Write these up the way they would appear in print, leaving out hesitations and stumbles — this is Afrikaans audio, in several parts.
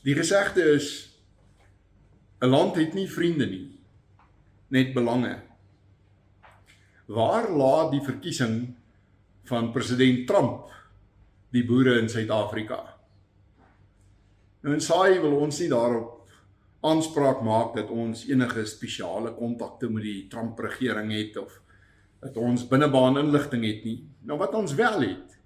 Die gesegde is, 'n land het nie vriende nie, net belange. Waar laat die verkiesing van president Trump die boere in Suid-Afrika? Nou in saai wil ons nie daarop aanspraak maak dat ons enige spesiale kontakte met die Trump-regering het of dat ons binnebaan inligting het nie. Nou wat ons wel het,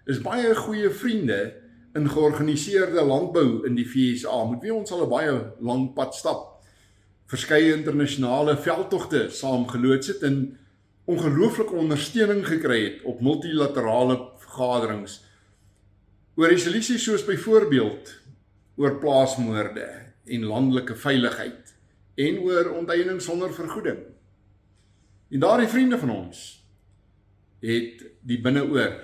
is baie goeie vriende in georganiseerde landbou in die VSA, met wie ons al 'n baie lang pad stap, verskeie internasionale veldtogte saam geloods het en ongelooflike ondersteuning gekry het op multilaterale vergaderings oor resolusies soos byvoorbeeld oor plaasmoorde en landelike veiligheid en oor onteiening sonder vergoeding. En daardie vriende van ons het die binneoor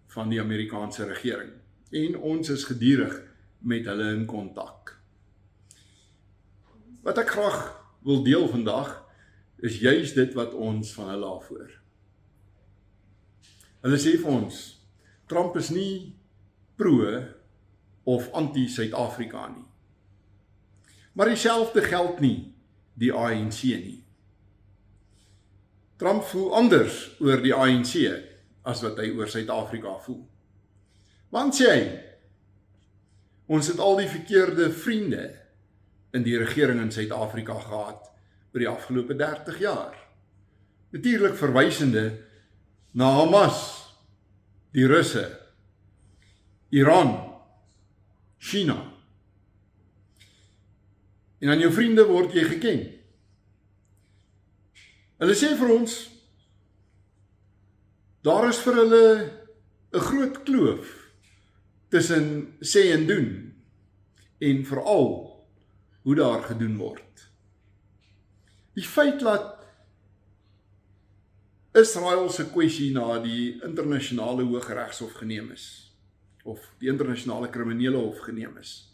van die Amerikaanse regering en ons is gedurig met hulle in kontak. Wat ek graag wil deel vandag is juis dit wat ons van hulle afhoor. Hulle sê vir ons, Trump is nie pro of anti-Suid-Afrika nie. Maar dieselfde geld nie die ANC nie. Trump voel anders oor die ANC as wat hy oor Suid-Afrika voel. Want sê hy, ons het al die verkeerde vriende in die regering in Suid-Afrika gehad oor die afgelope 30 jaar. Natuurlik verwysende na Hamas, die Russe, Iran, China. En aan jou vriende word jy geken. Hulle sê vir ons, daar is vir hulle 'n groot kloof tussen sê en doen, en veral hoe daar gedoen word. Die feit dat Israel se kwessie na die internasionale Hooggeregshof geneem is, of die internasionale kriminele hof geneem is,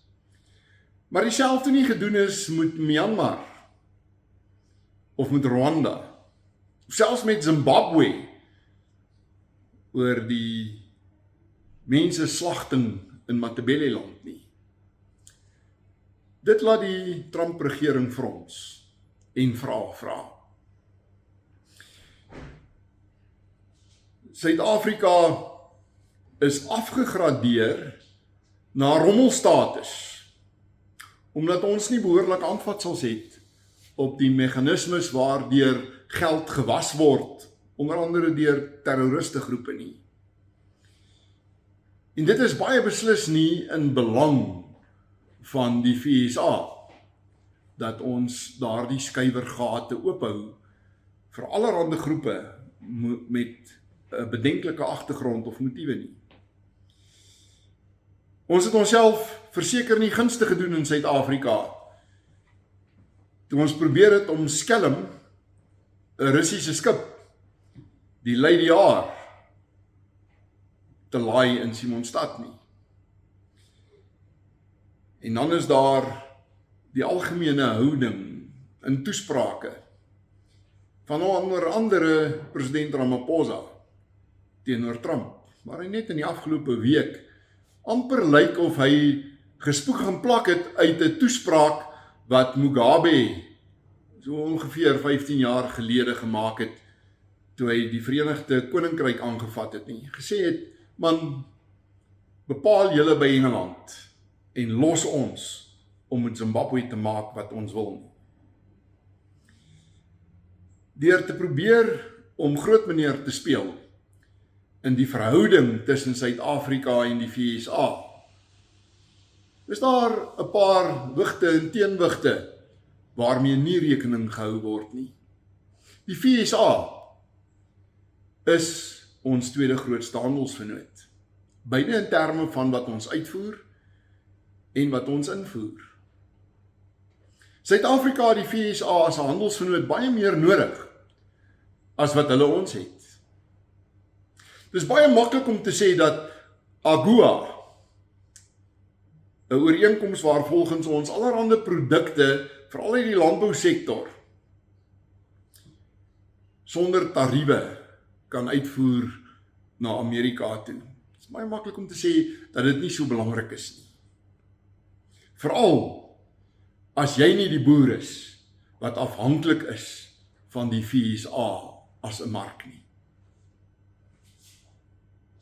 maar dieselfde nie gedoen is met Myanmar, of met Rwanda, of selfs met Zimbabwe, oor die menseslagting in Matabeleland nie. Dit laat die Trump-regering vir ons en vra. Suid-Afrika is afgegradeer na rommelstatus, omdat ons nie behoorlik handvatsels het op die meganismes waardeur geld gewas word, onder andere deur terroriste groepe nie. En dit is baie beslis nie in belang van die VSA, dat ons daardie skuiwergate oophou vir allerhande groepe met 'n bedenklike agtergrond of motiewe nie. Ons het onsself verseker nie gunste gedoen in Suid-Afrika, toe ons probeer het om skelm 'n Russiese skip, die Lady R, te laai in Simonstad nie. En dan is daar die algemene houding in toesprake van onder andere president Ramaphosa teenoor Trump, maar hy net in die afgelope week amper lyk of hy gespoeg gaan plak het uit 'n toespraak wat Mugabe so ongeveer 15 jaar gelede gemaak het, toe hy die Verenigde Koninkryk aangevat het nie. Gesê het, man, bepaal julle by Engeland en los ons om met Zimbabwe te maak wat ons wil nie. Deur te probeer om grootmeneer te speel in die verhouding tussen Suid-Afrika en die VSA, is daar 'n paar wigte en teenwigte waarmee nie rekening gehou word nie. Die VSA is ons tweede grootste handelsvennoot, beide in terme van wat ons uitvoer en wat ons invoer. Suid-Afrika het die VSA as 'n handelsvennoot baie meer nodig as wat hulle ons het. Dit is baie maklik om te sê dat AGOA, 'n ooreenkoms waar volgens ons allerhande produkte, veral in die landbousektor, sonder tariewe kan uitvoer na Amerika toe. Dit is baie maklik om te sê dat dit nie so belangrik is nie. Veral as jy nie die boer is wat afhanklik is van die FSA as 'n mark nie.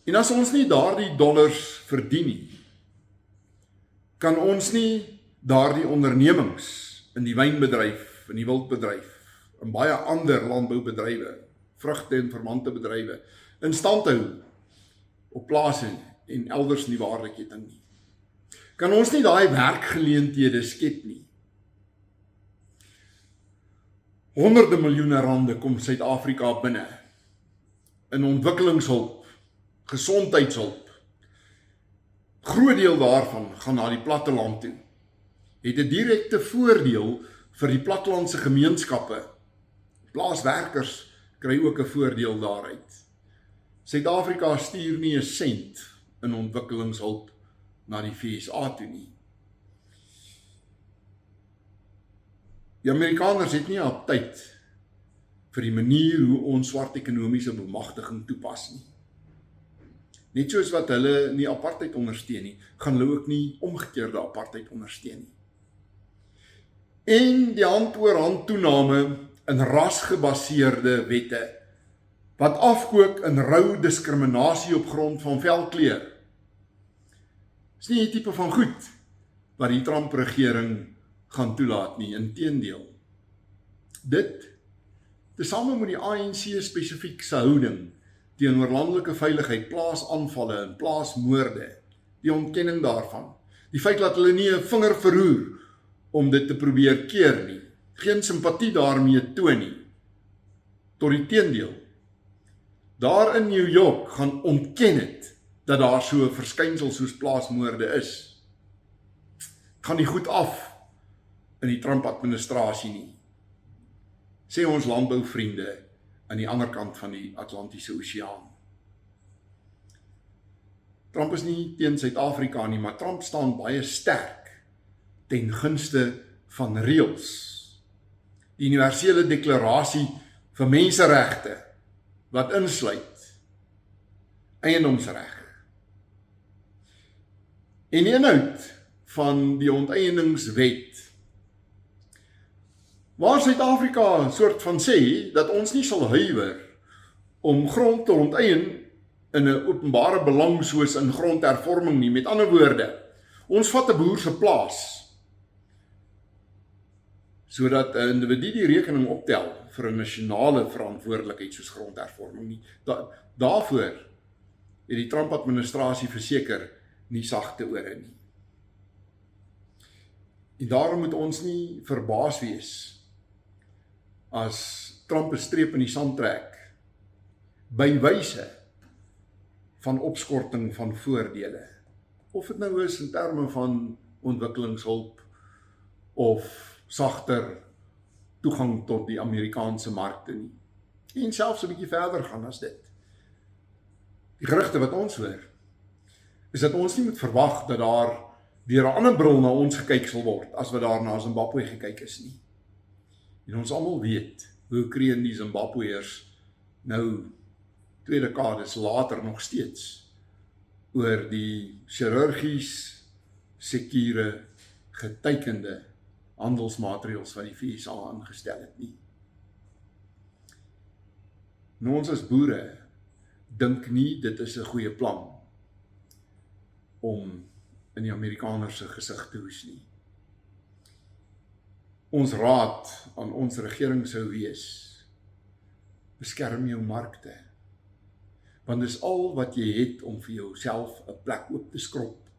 En as ons nie daardie dollars verdien nie, kan ons nie daardie ondernemings in die wynbedryf, in die wildbedryf, en baie ander landboubedrywe, vrugte en verwante bedrywe, in stand hou op plase en elders in die waardeketting nie. Kan ons nie daai werkgeleenthede skep nie. Honderde miljoene rande kom Suid-Afrika binne in ontwikkelingshulp, gesondheidshulp. Groot deel daarvan gaan na die platteland toe. Het 'n direkte voordeel vir die plattelandse gemeenskappe. Plaaswerkers kry ook 'n voordeel daaruit. Suid-Afrika stuur nie 'n sent in ontwikkelingshulp na die FSA toe nie. Die Amerikaners het nie aptyt vir die manier hoe ons swart ekonomiese bemagtiging toepas nie. Net soos wat hulle nie apartheid ondersteun nie, gaan hulle ook nie omgekeerde apartheid ondersteun nie. En die hand-oor-hand toename in rasgebaseerde wette, wat afkook in rou diskriminasie op grond van velkleur. Is nie die tipe van goed wat die Trump-regering gaan toelaat nie, inteendeel. Dit, tesame met die ANC spesifiek se houding teenoor landelike veiligheid, plaasaanvalle en plaasmoorde, die ontkenning daarvan, die feit dat hulle nie 'n vinger verroer om dit te probeer keer nie, geen simpatie daarmee toon nie, tot die teendeel. Daar in New York gaan ontken het dat daar so 'n verskynsel soos plaasmoorde is. Gaan nie goed af in die Trump-administrasie nie, sê ons landbouvriende aan die ander kant van die Atlantiese Oseaan. Trump is nie teen Suid-Afrika nie, maar Trump staan baie sterk ten gunste van reëls. Die universele deklarasie vir menseregte, wat insluit eiendomsreg. En die inhoud van die onteieningswet, waar Suid-Afrika 'n soort van sê, dat ons nie sal huiwer om grond te onteien in 'n openbare belang soos in grondhervorming nie. Met ander woorde, ons vat 'n boer se plaas, sodat 'n individu die rekening optel vir 'n nasionale verantwoordelikheid soos grondhervorming nie. Daarvoor het die Trump-administrasie verseker nie sagte ore nie. En daarom moet ons nie verbaas wees as Trump 'n streep in die sand trek by wyse van opskorting van voordele. Of dit nou is in terme van ontwikkelingshulp of sagter toegang tot die Amerikaanse markte nie. En selfs 'n bietjie verder gaan as dit. Die gerugte wat ons hoor, is dat ons nie moet verwag dat daar deur 'n ander bril na ons gekyk sal word, as wat daar na Zimbabwe gekyk is nie. En ons almal weet, hoe kreën die Zimbabweërs nou 2 dekades later nog steeds oor die chirurgies sekure getekende handelsmateriaals wat die FSA ingestel het nie. Nou ons as boere dink nie dit is 'n goeie plan om in die Amerikaners se gesig te hoes nie. Ons raad aan ons regering sou wees, beskerm jou markte, want dis al wat jy het om vir jouself 'n plek oop te skrob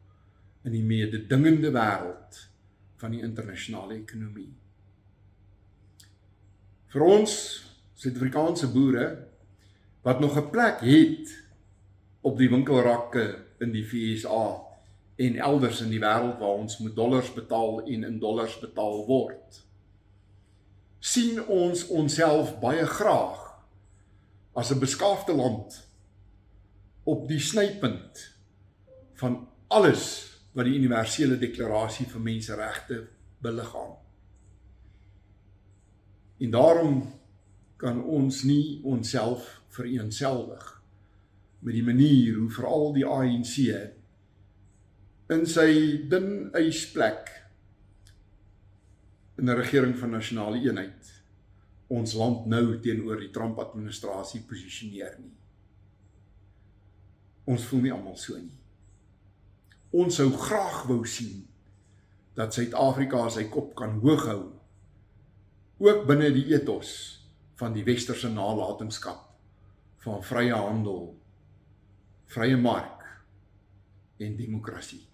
in die mededingende wêreld van die internasionale ekonomie. Vir ons Suid-Afrikaanse boere wat nog 'n plek het op die winkelrakke in die FSA en elders in die wêreld waar ons met dollars betaal en in dollars betaal word, sien ons onsself baie graag as 'n beskaafde land op die snypunt van alles wat die universele deklarasie vir menseregte beliggaam. En daarom kan ons nie onsself vereenselwig met die manier hoe veral die ANC in sy dun ysplek in 'n regering van nasionale eenheid ons land nou teenoor die Trump-administrasie posisioneer nie. Ons voel nie almal so nie. Ons sou graag wou sien dat Suid-Afrika sy kop kan hoog hou, ook binne die ethos van die westerse nalatenskap van vrye handel, vrye mark en demokrasie.